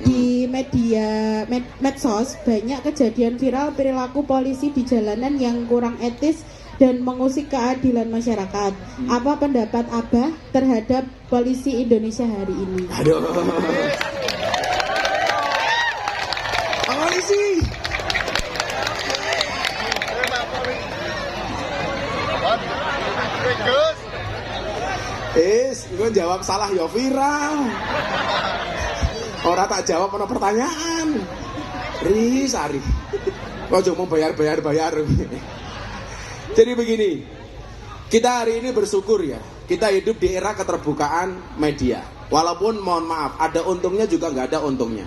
di media medsos banyak kejadian viral perilaku polisi di jalanan yang kurang etis dan mengusik keadilan masyarakat. Apa pendapat Abah terhadap polisi Indonesia hari ini? Aduh. Polisi. Gue jawab salah ya viral. Orang tak jawab ana pertanyaan. Sari. Kok cuma bayar. Jadi begini, kita hari ini bersyukur ya, kita hidup di era keterbukaan media. Walaupun mohon maaf, ada untungnya juga nggak ada untungnya.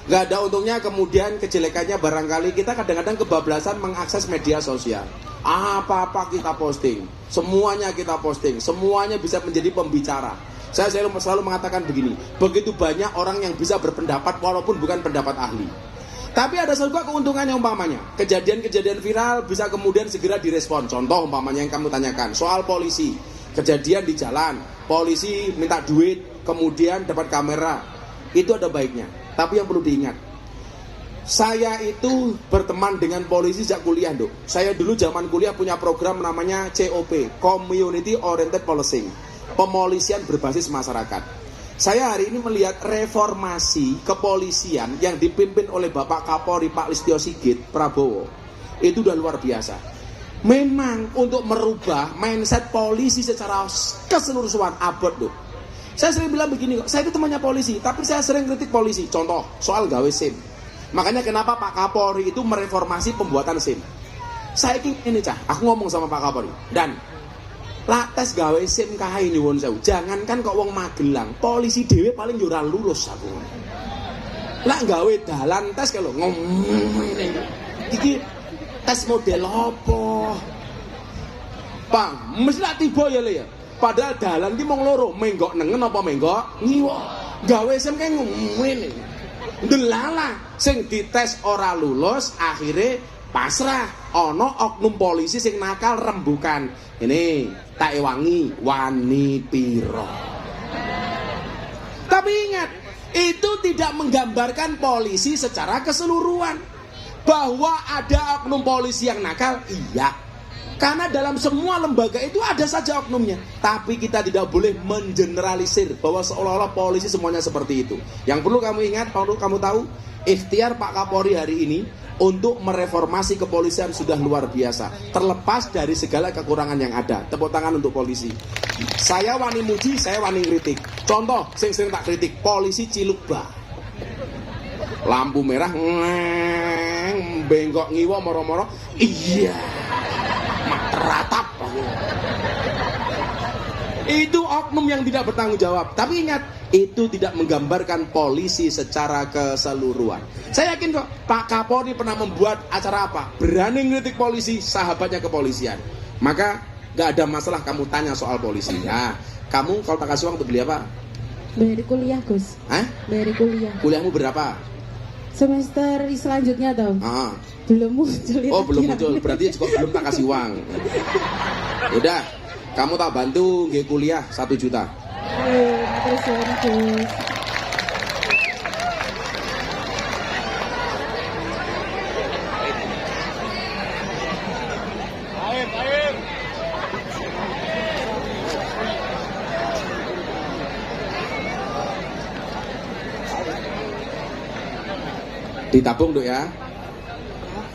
Nggak ada untungnya, kemudian kejelekannya barangkali kita kadang-kadang kebablasan mengakses media sosial. Apa-apa kita posting, semuanya kita posting, semuanya bisa menjadi pembicara. Saya selalu mengatakan begini, begitu banyak orang yang bisa berpendapat walaupun bukan pendapat ahli. Tapi ada juga keuntungannya umpamanya. Kejadian-kejadian viral bisa kemudian segera direspon. Contoh umpamanya yang kamu tanyakan, soal polisi. kejadian di jalan, polisi minta duit, kemudian dapat kamera, itu ada baiknya. Tapi yang perlu diingat, saya itu berteman dengan polisi sejak kuliah, Dok. Saya dulu zaman kuliah punya program namanya COP, Community Oriented Policing, pemolisian berbasis masyarakat. Saya hari ini melihat reformasi kepolisian yang dipimpin oleh Bapak Kapolri Pak Listio Sigit Prabowo, itu udah luar biasa. Memang untuk merubah mindset polisi secara keseluruhan abad, Dok. Saya sering bilang begini kok, saya itu temannya polisi, tapi saya sering kritik polisi. Contoh, soal gawe SIM. Makanya kenapa Pak Kapolri itu mereformasi pembuatan SIM. Saya ingin ini aku ngomong sama Pak Kapolri, dan lah tes gawe SIM kae nyuwun sewu. Jangankan kok wong Magelang, polisi dhewe paling yo ora lulus aku. Lah gawe dalan tes kalau ngene. Iki tes model apa? Bang, mesti lak tiba ya le ya. Padahal dalan ki mung loro, menggok nengen apa menggok ngiwa. Gawe SIM kae ngene. Delala sing dites ora lulus, akhirnya pasrah. Ono oknum polisi sing nakal rembukan. Ini tak ewangi wani piro. Tapi ingat, itu tidak menggambarkan polisi secara keseluruhan. Bahwa ada oknum polisi yang nakal, iya. Karena dalam semua lembaga itu ada saja oknumnya. Tapi kita tidak boleh mengeneralisir bahwa seolah-olah polisi semuanya seperti itu. Yang perlu kamu ingat, perlu kamu tahu, ikhtiar Pak Kapolri hari ini untuk mereformasi kepolisian sudah luar biasa. Terlepas dari segala kekurangan yang ada. Tepuk tangan untuk polisi. Saya wani muji, saya wani kritik. Contoh, sing-sing tak kritik, polisi Cilukba. Lampu merah, bengkok ngiwa moro-moro. Iya. Materatap. Itu oknum yang tidak bertanggung jawab. Tapi ingat, itu tidak menggambarkan polisi secara keseluruhan. Saya yakin kok Pak Kapolri pernah membuat acara apa, berani ngeritik polisi, sahabatnya kepolisian. Maka gak ada masalah kamu tanya soal polisi. Ya, kamu kalau tak kasih uang untuk beli apa? Bayar kuliah, Gus. Hah? Bayar kuliah. Kuliahmu berapa? Semester selanjutnya tau? Belum muncul. Oh belum muncul, berarti juga belum tak kasih uang. Udah, kamu tak bantu nggih kuliah 1 juta. Terus Gus. Ditabung, Dok ya.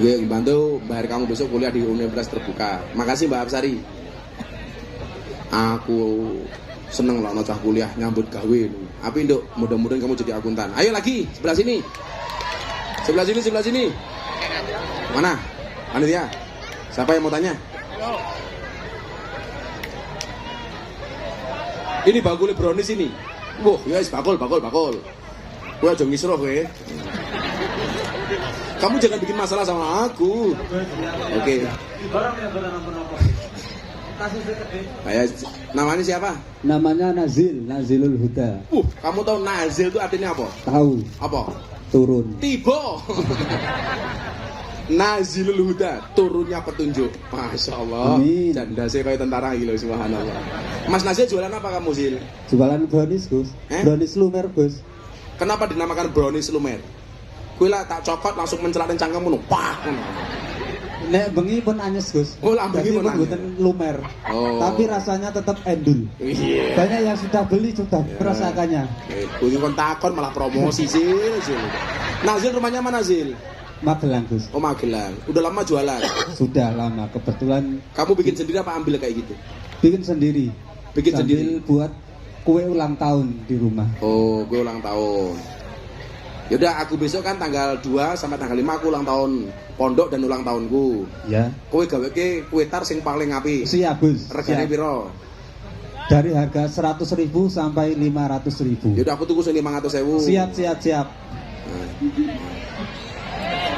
Ya, bantu bayar kamu besok kuliah di universitas terbuka. Makasih Mbak Absari. Aku seneng lah cah kuliah nyambut gawe. Tapi Nduk, mudah-mudahan kamu jadi akuntan. Ayo lagi, sebelah sini. Sebelah sini, sebelah sini. Mana? Panitia. Siapa yang mau tanya? Ini bakul brownies ini. Wah, ya bakul. Gue aja ngisroh kowe. Kamu jangan bikin masalah sama aku. Oke. Namanya siapa? Namanya Nazilul Huda. Kamu tahu Nazil itu artinya apa? Tahu. Apa? Turun. Tiba. Nazilul Huda, turunnya petunjuk. Masya Allah. Amin. Janda saya kayak tentara gitu, subhanallah. Mas Nazil jualan apa kamu, Zil? Jualan brownies, Gus. Brownies lumer, Gus. Kenapa dinamakan brownies lumer? Kuwi lah tak cokot langsung mencelakin cangkemmu, pak. Nek bengi pun anyes, Gus. Oh, lah bengi pun anyes. Bukan lumer. Oh. Tapi rasanya tetap endul. Iya. Banyak yang sudah beli sudah merasakannya. Kuwi kon takon malah promosi Zil. Nazil rumahnya mana, Zil? Magelang, Gus. Oh, Magelang. Udah lama jualan? Sudah lama. Kebetulan kamu bikin sendiri apa ambil kayak gitu? Bikin sendiri. Bikin sambil sendiri buat kue ulang tahun di rumah. Oh, kue ulang tahun. Yaudah, aku besok kan tanggal 2 sampai tanggal 5 aku ulang tahun pondok dan ulang tahunku. Ya. Kowe gaweke kue tar sing paling apik. Siap, Gus. Regane piro? Dari harga 100.000 sampai 500.000. Yaudah, aku tunggu 500.000. Siap.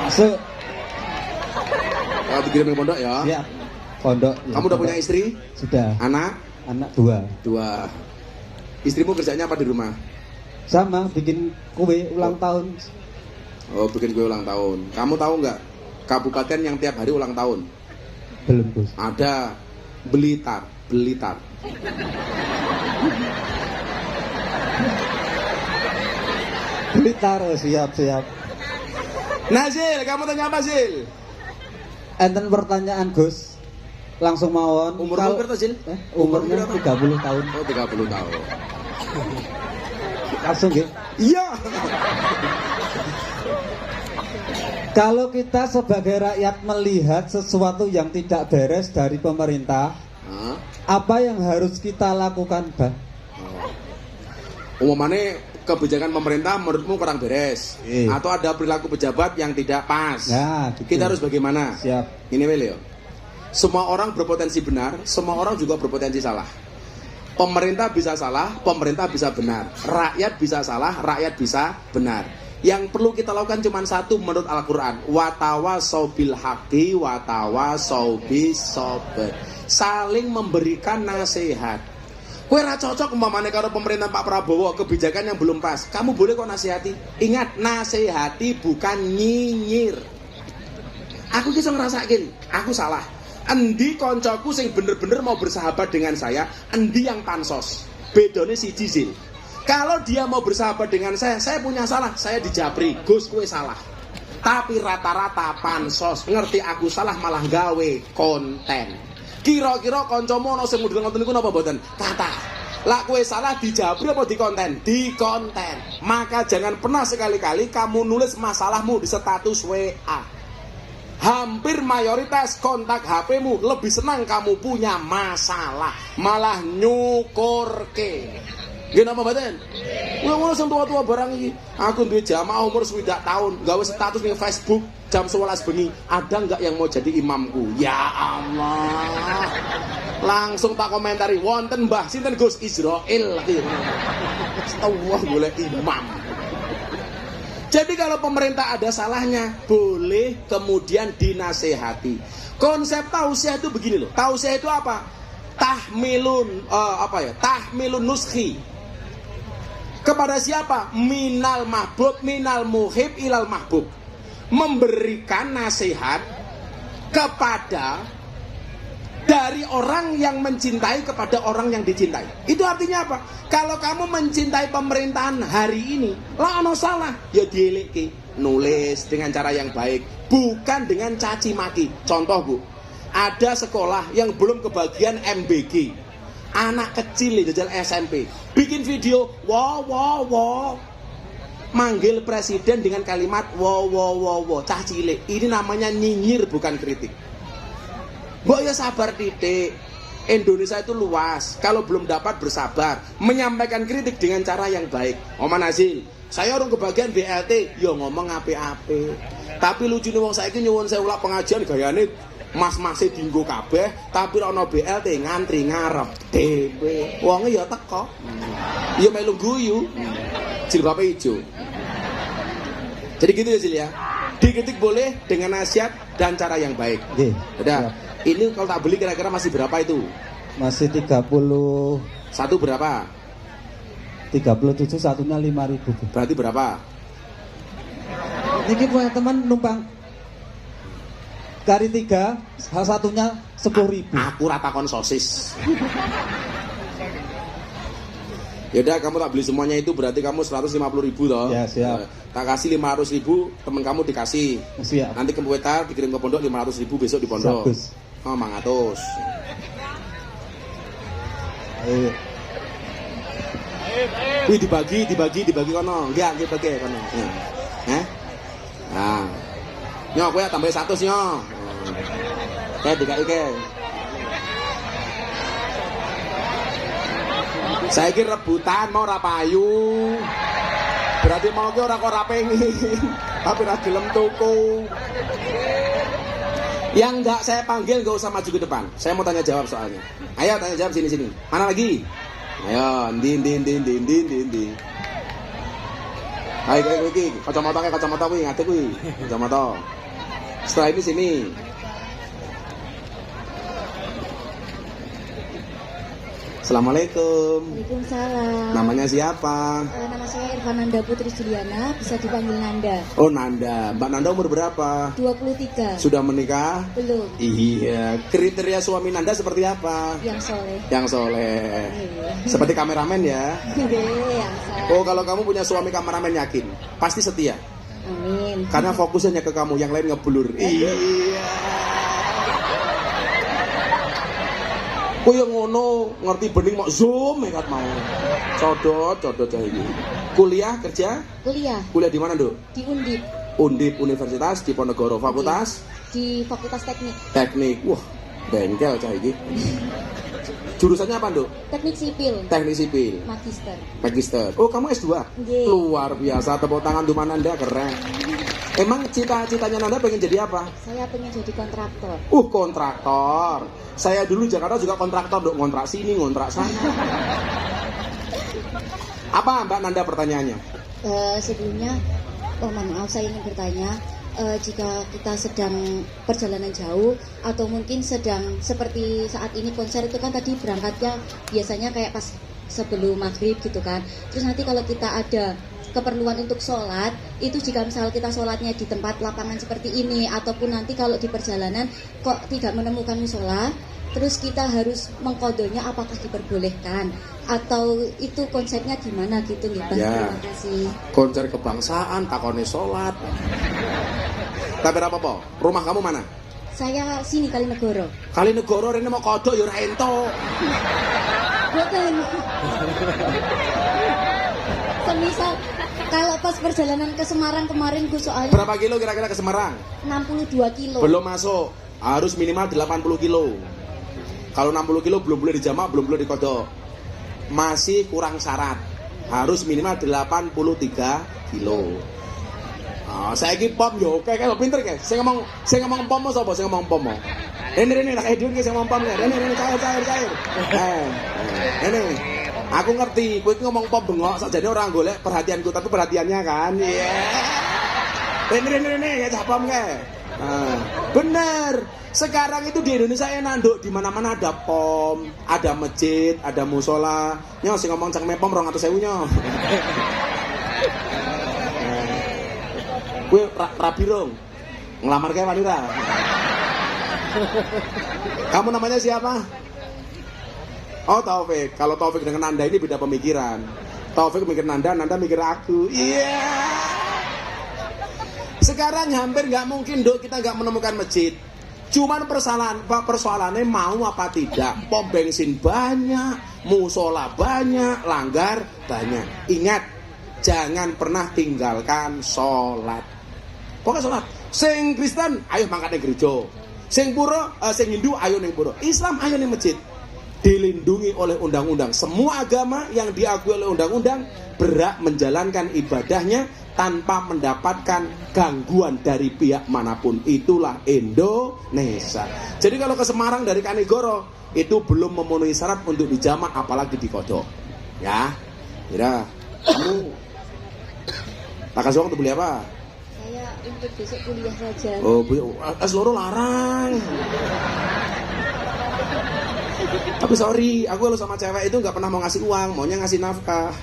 Masuk. Kalau dikirim ke pondok ya. Siap. Pondok. Ya, kamu udah punya istri? Sudah. Anak? Anak 2. Istrimu kerjanya apa di rumah? Sama, bikin kue ulang tahun. Oh, bikin kue ulang tahun. Kamu tahu nggak kabupaten yang tiap hari ulang tahun? Belum, Gus. Ada Blitar. Blitar. Blitar, siap. Nazil, kamu tanya apa, Zil? Enten pertanyaan Gus. Langsung mawon. Umurmu berapa, Zil? Umurnya 30 tahun. Oh, 30 tahun. Langsung nggih. Iya. Kalau kita sebagai rakyat melihat sesuatu yang tidak beres dari pemerintah, Hah? apa yang harus kita lakukan, Bang? Umumannya kebijakan pemerintah menurutmu kurang beres, atau ada perilaku pejabat yang tidak pas. Nah, gitu. Kita harus bagaimana? Siap. Ini Leo. Semua orang berpotensi benar, semua orang juga berpotensi salah. Pemerintah bisa salah, pemerintah bisa benar. Rakyat bisa salah, rakyat bisa benar. Yang perlu kita lakukan cuma satu menurut Al-Quran. Watawasau bil haqqi watawasau bis sabr. Saling memberikan nasihat. Kowe ra cocok umpamane karo pemerintahan Pak Prabowo, kebijakan yang belum pas. Kamu boleh kok nasihati. Ingat, nasihati bukan nyinyir. Aku ki iso ngrasake, aku salah. Endi koncoku sing bener-bener mau bersahabat dengan saya, endi yang pansos. Bedone siji Zil. Kalau dia mau bersahabat dengan saya punya salah, saya dijabri, Gus kowe salah. Tapi rata-rata pansos, ngerti aku salah malah gawe konten. Kira-kira kancamu ana sing mudhun ngoten niku napa mboten? Kata. Lah kowe salah dijabri apa di konten? Di konten. Maka jangan pernah sekali-kali kamu nulis masalahmu di status WA. Hampir mayoritas kontak HP-mu lebih senang kamu punya masalah, malah nyukurke. Nggih napa mboten? Wong sing tua-tua barang iki. Aku duwe jamaah umur 20 tahun, gawe status ning Facebook jam 11 bengi. Ada enggak yang mau jadi imamku? Ya Allah. Langsung tak komentari, wonten Mbah sinten Gus Israil. Allah boleh imam. Jadi kalau pemerintah ada salahnya, boleh kemudian dinasehati. Konsep tausiah itu begini loh. Tausiah itu apa? Tahmilun nuskhi. Kepada siapa? Minal mahbub, minal muhib ilal mahbub. Memberikan nasihat kepada dari orang yang mencintai kepada orang yang dicintai. Itu artinya apa? Kalau kamu mencintai pemerintahan hari ini, lah ono salah, ya dieleke, nulis dengan cara yang baik, bukan dengan caci maki. Contoh Bu, ada sekolah yang belum kebagian MBG, anak kecil jajal SMP, bikin video, wow, manggil presiden dengan kalimat wow, cah cilik. Ini namanya nyinyir, bukan kritik. Mbok ya sabar titik. Indonesia itu luas. Kalau belum dapat bersabar, menyampaikan kritik dengan cara yang baik. Oman Azil, saya orang kebagian BLT, yo ngomong ape-ape. Tapi lucunya wong saiki nyuwun saya ulah pengajian gayane mas-mase dinggo kabeh, tapi ana BLT ngantri ngarep dhewe. Wonge ya teko. Ya melu guyu. Jilbabe ijo. Jadi gitu ya Zil ya. Dikritik boleh dengan nasihat dan cara yang baik. Nggih. Udah. Ini kalau tak beli kira-kira masih berapa itu? Masih 30. Satu berapa? 37, satunya 5.000. Berarti berapa? Niki punya teman numpang kari 3, satunya 10.000. Aku ratakon sosis. Yaudah kamu tak beli semuanya itu berarti kamu 150.000 toh. Ya siap. Tak kasih 500.000, temen kamu dikasih. Siap. Nanti ke Wetar dikirim ke pondok 500.000 besok di pondok. Bagus. Oh 500. Ayo. Wih dibagi kono. Enggak dibagi kono. Nah. Nyo kowe tambah 100 nyo. Kayak dikai ke. Saya kira rebutan mau rapayu. Berarti mau ki ora kok rapengin. Tapi ra gelem tuku. Yang enggak saya panggil enggak usah maju ke depan. Saya mau tanya jawab soalnya. Ayo tanya jawab sini. Mana lagi? Ayo, ndi. Ayo iki, kacamata kuwi ngadeg kuwi. Kacamata. Setelah ini sini. Assalamualaikum. Waalaikumsalam. Namanya siapa? Nama saya Irfananda Putri Juliana, bisa dipanggil Nanda. Oh, Nanda. Mbak Nanda umur berapa? 23. Sudah menikah? Belum. Iya. Kriteria suami Nanda seperti apa? Yang soleh. Yang soleh. Seperti kameramen ya. Yang soleh. Oh, kalau kamu punya suami kameramen yakin? Pasti setia? Amin. Karena fokusnya ke kamu, yang lain ngeblur. Iya. Kowe ngono ngerti bening mau zoom nekat mau. Codot cah iki. Kuliah kerja? Kuliah Kuliah di mana, Nduk? di Undip, Undip Universitas Diponegoro. Fakultas di Fakultas Teknik. Teknik. Wah, bengkel cah iki. Jurusannya apa, Nduk? Teknik Sipil. Teknik sipil. Magister. Magister. Oh, kamu S2? Nggih. Luar biasa, tepuk tangan untuk Nanda, keren. Emang cita-citanya Nanda pengen jadi apa? Saya pengen jadi kontraktor. Kontraktor. Saya dulu Jakarta juga kontraktor, Dok. Ngontrak sini, ngontrak sana. Apa Mbak Nanda pertanyaannya? Sebelumnya, mohon maaf saya ingin bertanya, jika kita sedang perjalanan jauh atau mungkin sedang seperti saat ini konser itu kan tadi berangkatnya biasanya kayak pas sebelum maghrib gitu kan. Terus nanti kalau kita ada keperluan untuk sholat, itu jika misal kita sholatnya di tempat lapangan seperti ini ataupun nanti kalau di perjalanan kok tidak menemukan musola, terus kita harus mengkodonya apakah diperbolehkan atau itu konsepnya gimana gitu nih Bang? Ya. Terima kasih. Konser kebangsaan, takone sholat. Tapi apa po? Rumah kamu mana? Saya sini Kalinegoro. Kalinegoro rene mau kodok ya ora ento. Boten. Semisal kalau pas perjalanan ke Semarang kemarin gue soalnya Berapa kilo kira-kira ke Semarang? 62 kilo. Belum masuk. Harus minimal 80 kilo. Kalau 60 kilo belum boleh dijamak, belum boleh dikodok. Masih kurang syarat. Harus minimal 83 kilo. Saya ki pom yo, kayak pinter kayak. Saya ngomong pom mau sapa? Saya ngomong pom mau. Ini tak edun ki saya ngomong pom ya. Ini cair. Ini. Aku ngerti, kowe ki ngomong pom bengok sakjane ora golek perhatianku, tapi perhatiannya kan. Iya. Ini ya cah pom kae. Bener. Sekarang itu di Indonesia enak, Nduk, di mana-mana ada pom, ada masjid, ada musola. Nyo sing ngomong cang mepom 200.000 nyo. Kowe rabi rong. Ngelamar kayak wanita. Kamu namanya siapa? Oh, Taufik. Kalau Taufik dengan Nanda ini beda pemikiran. Taufik mikir Nanda, Nanda mikir aku. Iya. Sekarang hampir nggak mungkin, Dok, kita nggak menemukan masjid. Cuman persoalannya mau apa tidak. Pom bensin banyak, musola banyak, langgar banyak. Ingat, jangan pernah tinggalkan sholat. Pokoknya sholat. Sing Kristen, ayo mangkat ning gereja. Sing Hindu, ayo ning pura. Islam, ayo ning masjid. Dilindungi oleh undang-undang. Semua agama yang diakui oleh undang-undang berhak menjalankan ibadahnya tanpa mendapatkan gangguan dari pihak manapun. Itulah Indonesia. Jadi kalau ke Semarang dari Kanigoro itu belum memenuhi syarat untuk dijamak, apalagi dikodok. Ya, kira kamu tak kasih waktu beli apa? Saya untuk besok kuliah saja. Oh, loro larang. Tapi sorry, aku kalau sama cewek itu nggak pernah mau ngasih uang, maunya ngasih nafkah.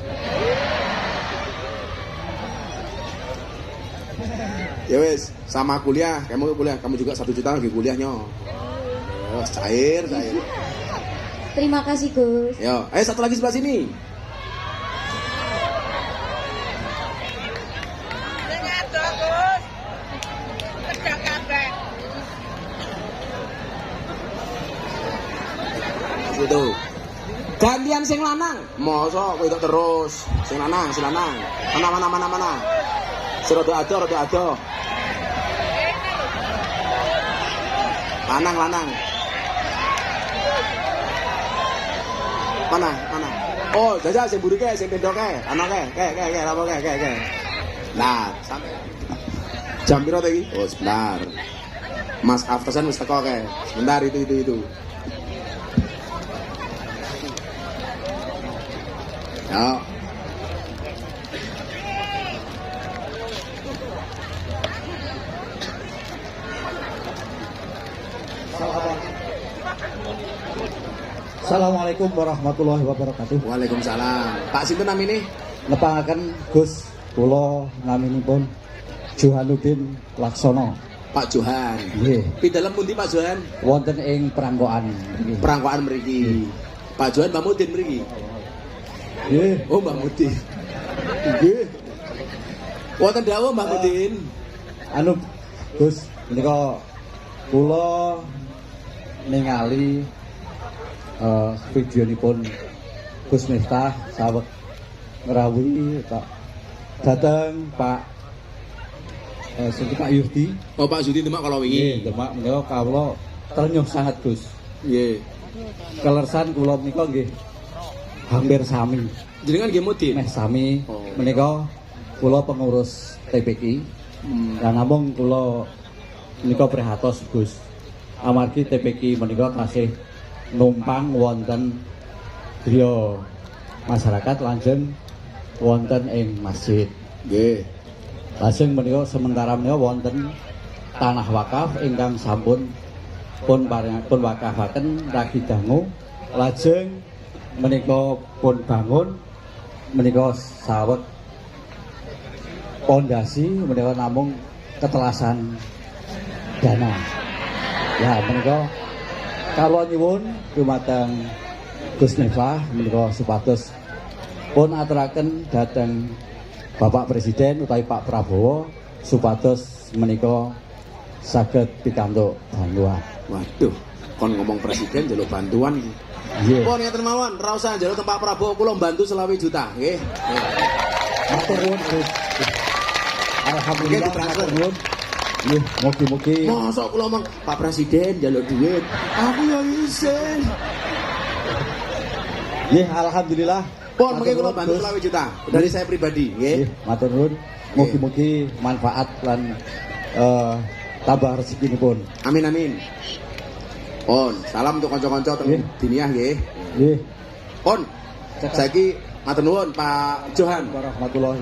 Ya wes, sama kuliah, kamu juga 1 juta lagi kuliahnya. Oh, cair. Terima kasih Gus. Yo, satu lagi sebelah sini. Itu. Gantian sing lanang. Mosok kowe itu terus. Sing lanang. Mana. Serodo ado. Lanang. Mana? Oh, jajal sing burike, sing pendoke. Ana kae, apa kae. Nah, sampai jam piro iki? Oh, sebentar. Mas Aftersen wis teko kae. Sebentar itu. Ya. Assalamualaikum Assalamualaikum warahmatullahi wabarakatuh. Waalaikumsalam. Pak sinten namine? Nepangaken Gus kula naminipun Johanuddin Laksono. Pak Johan. Nggih. Pidalem pundi Pak Johan? Wonten ing perangkoan nggih. Perangkoan mriki. Pak Johan Mbak Mudin mriki. Nggih. Oh Mbak Mudin. Nggih. Wonten dawuh Mbak Mudin. Anu Gus menika kula ningali videonipun Gus Miftah saweg ngrawuhi dateng Pak Pak Yudi. Oh Pak Yudi Demak kalau Nggih, wingi. Demak menika kawula trenyuh sangat Gus. Nggih. Kelersan kula menika nggih hampir sami. Jenengan nggih Mudin. Meh sami Oh. menika kula pengurus TPI. Dan namung kula menika prihatos Gus. Amargi TPI menika tasih numpang wonten griya masyarakat lajeng wonten ing masjid. Nggih. Lajeng menika sementara menika wonten tanah wakaf ingkang sampun pun wakafaken ragi dangu. Lajeng menika pun bangun menika saweg pondasi menika namung ketelasan dana. Ya menika kawula nyuwun dumateng Gus Miftah menika supados pun aturaken dhateng Bapak Presiden utawi Pak Prabowo supados menika saged pikantuk bantuan. Waduh, kon ngomong presiden njaluk bantuan iki. Nggih. Pun ngeten mawon, ra usah njaluk Pak Prabowo kula bantu 20 juta, nggih. Matur nuwun Gus. Alhamdulillah Nggih, ditransfer. matur nuwun. Nggih, mugi-mugi Mosok kula ngomong Pak Presiden njaluk duit. Aku ya isin. nggih alhamdulillah. Pun Matur mungkin kula nuwun, bantu Gus. 20 juta dari saya pribadi, nggih. Nggih, matur nuwun. Mugi-mugi manfaat lan tambah rezekinipun. Amin amin. Pun, salam untuk kanca-kanca teng Nggih. Diniah nggih. Nggih. Pun, saiki matur nuwun Pak Johan. Warahmatullahi